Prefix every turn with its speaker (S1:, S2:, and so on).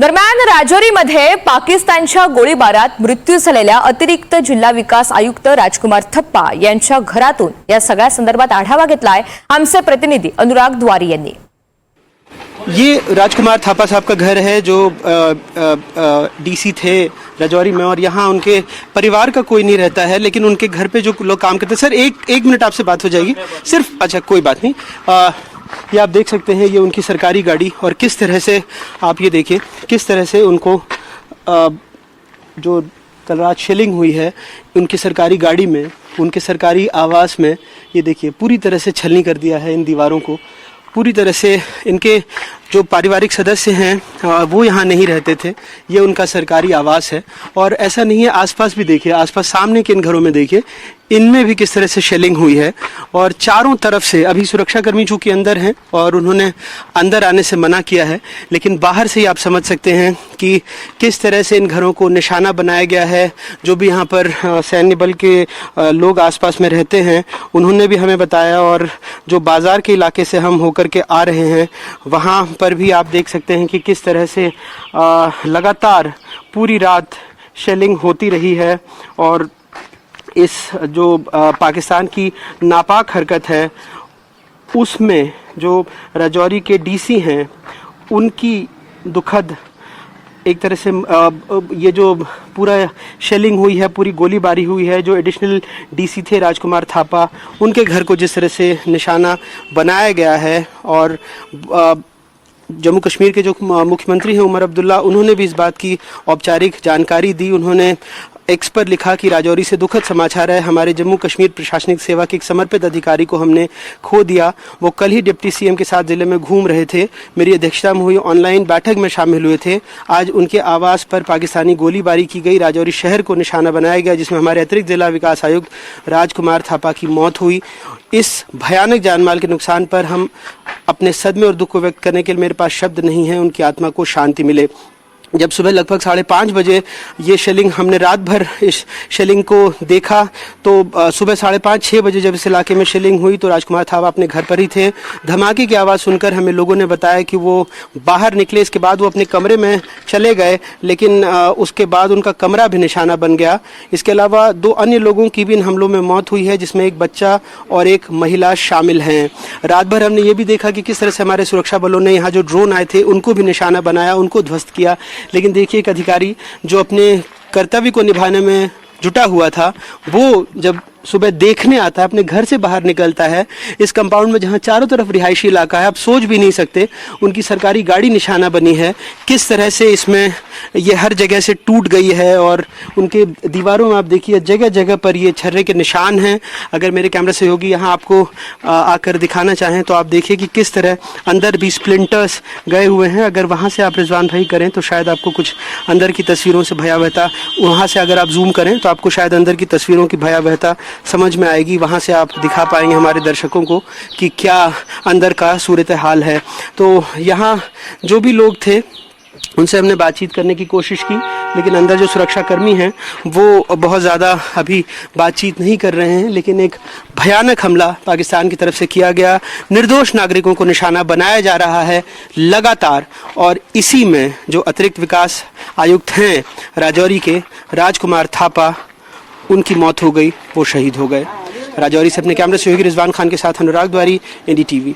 S1: दरम्यान राजौरीमध्ये पाकिस्तानच्या गोळीबारात मृत्यू झालेल्या अतिरिक्त जिल्हा विकास आयुक्त राजकुमार थप्पा यांच्या घरातून या सगळ्या संदर्भात आढावा घेतलाय आमचे प्रतिनिधी अनुराग द्वारी यांनी।
S2: ये राजकुमार थापा साहब का घर है जो डीसी थे राजौरी में, और यहाँ उनके परिवार का कोई नहीं रहता है, लेकिन उनके घर पे जो लोग काम करते हैं। सर एक मिनट आपसे बात हो जाएगी सिर्फ। अच्छा कोई बात नहीं। ये आप देख सकते हैं, ये उनकी सरकारी गाड़ी, और किस तरह से आप ये देखिए किस तरह से उनको जो कल रात शेलिंग हुई है उनकी सरकारी गाड़ी में, उनके सरकारी आवास में, ये देखिए पूरी तरह से छलनी कर दिया है इन दीवारों को। पूरी तरह से इनके जो पारिवारिक सदस्य हैं वो यहाँ नहीं रहते थे, ये उनका सरकारी आवास है। और ऐसा नहीं है, आसपास भी देखिए, आसपास सामने के इन घरों में देखिए, इनमें भी किस तरह से शेलिंग हुई है। और चारों तरफ से अभी सुरक्षाकर्मी चूंकि अंदर हैं और उन्होंने अंदर आने से मना किया है, लेकिन बाहर से ही आप समझ सकते हैं कि किस तरह से इन घरों को निशाना बनाया गया है। जो भी यहाँ पर सैन्य बल के लोग आसपास में रहते हैं उन्होंने भी हमें बताया, और जो बाजार के इलाके से हम होकर के आ रहे हैं वहाँ पर भी आप देख सकते हैं कि किस तरह से लगातार पूरी रात शेलिंग होती रही है। और इस जो पाकिस्तान की नापाक हरकत है उसमें जो राजौरी के डीसी हैं उनकी दुखद एक तरह से ये जो पूरा शेलिंग हुई है, पूरी गोलीबारी हुई है, जो एडिशनल डीसी थे राजकुमार थापा, उनके घर को जिस तरह से निशाना बनाया गया है। और जम्मू कश्मीर के जो मुख्यमंत्री हैं उमर अब्दुल्ला, उन्होंने भी इस बात की औपचारिक जानकारी दी। उन्होंने एक्स पर लिखा कि राजौरी से दुखद समाचार है, हमारे जम्मू कश्मीर प्रशासनिक सेवा के एक समर्पित अधिकारी को हमने खो दिया। वो कल ही डिप्टी सीएम के साथ जिले में घूम रहे थे, मेरी अध्यक्षता में हुई ऑनलाइन बैठक में शामिल हुए थे। आज उनके आवास पर पाकिस्तानी गोलीबारी की गई, राजौरी शहर को निशाना बनाया गया, जिसमें हमारे अतिरिक्त जिला विकास आयुक्त राजकुमार थापा की मौत हुई। इस भयानक जानमाल के नुकसान पर हम अपने सदमे और दुख को व्यक्त करने के लिए मेरे पास शब्द नहीं है। उनकी आत्मा को शांति मिले। जब सुबह लगभग 5:30 बजे ये शेलिंग, हमने रात भर इस शेलिंग को देखा, तो सुबह 5:30-6 बजे जब इस इलाके में शेलिंग हुई तो राजकुमार थापा अपने घर पर ही थे। धमाके की आवाज़ सुनकर हमें लोगों ने बताया कि वो बाहर निकले, इसके बाद वो अपने कमरे में चले गए, लेकिन उसके बाद उनका कमरा भी निशाना बन गया। इसके अलावा 2 अन्य लोगों की भी इन हमलों में मौत हुई है, जिसमें एक बच्चा और एक महिला शामिल हैं। रात भर हमने ये भी देखा कि किस तरह से हमारे सुरक्षा बलों ने यहाँ जो ड्रोन आए थे उनको भी निशाना बनाया, उनको ध्वस्त किया। लेकिन देखिए, एक अधिकारी जो अपने कर्तव्य को निभाने में जुटा हुआ था, वो जब सुबह देखने आता है, अपने घर से बाहर निकलता है, इस कंपाउंड में जहां चारों तरफ रिहायशी इलाका है, आप सोच भी नहीं सकते उनकी सरकारी गाड़ी निशाना बनी है, किस तरह से इसमें ये हर जगह से टूट गई है। और उनके दीवारों में आप देखिए जगह जगह पर ये छर्रे के निशान हैं। अगर मेरे कैमरा सहयोगी यहाँ आपको आकर दिखाना चाहें तो आप देखिए कि किस तरह अंदर भी स्प्लिंटर्स गए हुए हैं। अगर वहाँ से आप रिजवान भाई करें तो शायद आपको कुछ अंदर की तस्वीरों से भयावहता, वहाँ से अगर आप जूम करें तो आपको शायद अंदर की तस्वीरों की भयावहता समझ में आएगी। वहाँ से आप दिखा पाएंगे हमारे दर्शकों को कि क्या अंदर का सूरत हाल है। तो यहाँ जो भी लोग थे उनसे हमने बातचीत करने की कोशिश की, लेकिन अंदर जो सुरक्षाकर्मी हैं वो बहुत ज़्यादा अभी बातचीत नहीं कर रहे हैं। लेकिन एक भयानक हमला पाकिस्तान की तरफ से किया गया, निर्दोष नागरिकों को निशाना बनाया जा रहा है लगातार। और इसी में जो अतिरिक्त विकास आयुक्त हैं राजौरी के राजकुमार थापा, उनकी मौत हो गई, वो शहीद हो गए। राजौरी से अपने कैमरा सहयोगी रिजवान खान के साथ अनुराग द्वारी, NDTV।